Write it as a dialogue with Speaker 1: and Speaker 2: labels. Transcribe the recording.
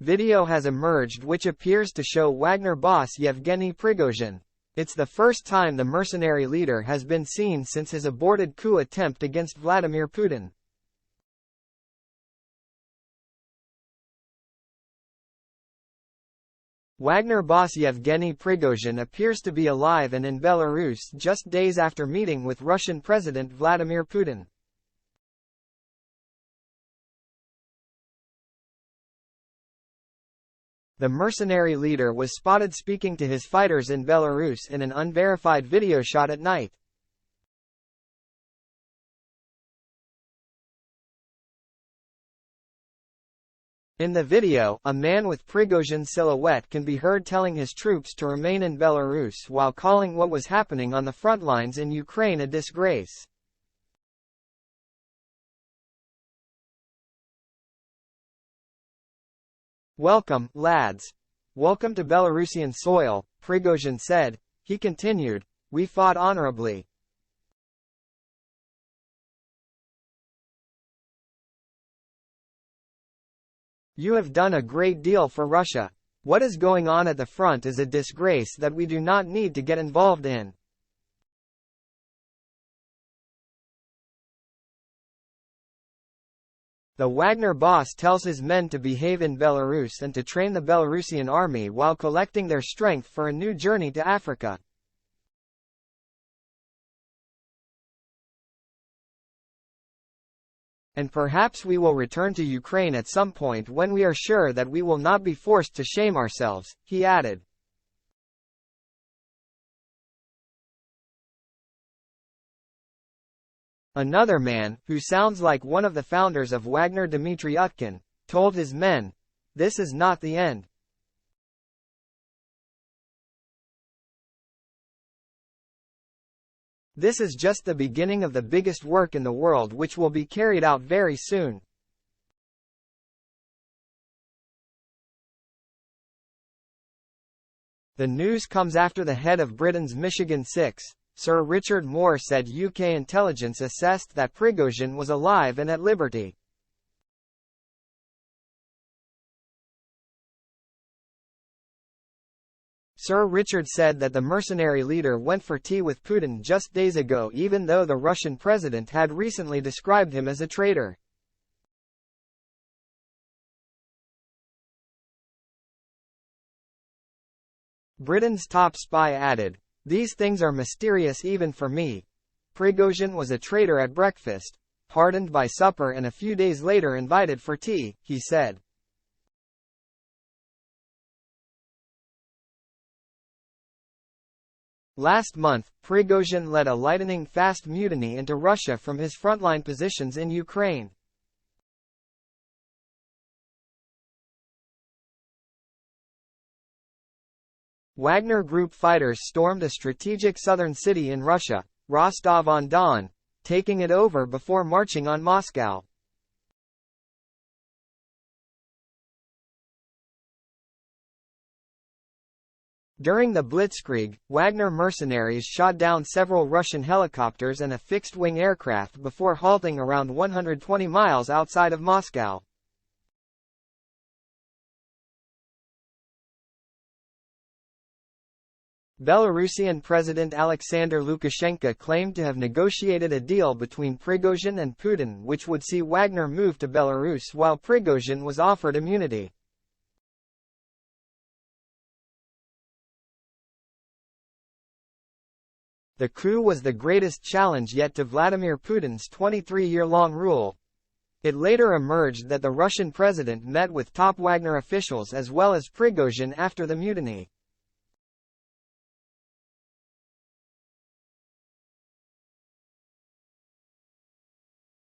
Speaker 1: Video has emerged which appears to show Wagner boss Yevgeny Prigozhin. It's the first time the mercenary leader has been seen since his aborted coup attempt against Vladimir Putin. Wagner boss Yevgeny Prigozhin appears to be alive and in Belarus just days after meeting with Russian President Vladimir Putin. The mercenary leader was spotted speaking to his fighters in Belarus in an unverified video shot at night. In the video, a man with Prigozhin's silhouette can be heard telling his troops to remain in Belarus while calling what was happening on the front lines in Ukraine a disgrace. "Welcome, lads. Welcome to Belarusian soil," Prigozhin said. He continued, "We fought honorably. You have done a great deal for Russia. What is going on at the front is a disgrace that we do not need to get involved in." The Wagner boss tells his men to behave in Belarus and to train the Belarusian army while collecting their strength for a new journey to Africa. "And perhaps we will return to Ukraine at some point when we are sure that we will not be forced to shame ourselves," he added. Another man, who sounds like one of the founders of Wagner, Dmitry Utkin, told his men, "This is not the end. This is just the beginning of the biggest work in the world which will be carried out very soon." The news comes after the head of Britain's Michigan 6, Sir Richard Moore, said UK intelligence assessed that Prigozhin was alive and at liberty. Sir Richard said that the mercenary leader went for tea with Putin just days ago, even though the Russian president had recently described him as a traitor. Britain's top spy added, "These things are mysterious even for me. Prigozhin was a traitor at breakfast, pardoned by supper and a few days later invited for tea," he said. Last month, Prigozhin led a lightning-fast mutiny into Russia from his frontline positions in Ukraine. Wagner Group fighters stormed a strategic southern city in Russia, Rostov-on-Don, taking it over before marching on Moscow. During the blitzkrieg, Wagner mercenaries shot down several Russian helicopters and a fixed-wing aircraft before halting around 120 miles outside of Moscow. Belarusian President Alexander Lukashenko claimed to have negotiated a deal between Prigozhin and Putin which would see Wagner move to Belarus while Prigozhin was offered immunity. The coup was the greatest challenge yet to Vladimir Putin's 23-year-long rule. It later emerged that the Russian president met with top Wagner officials as well as Prigozhin after the mutiny.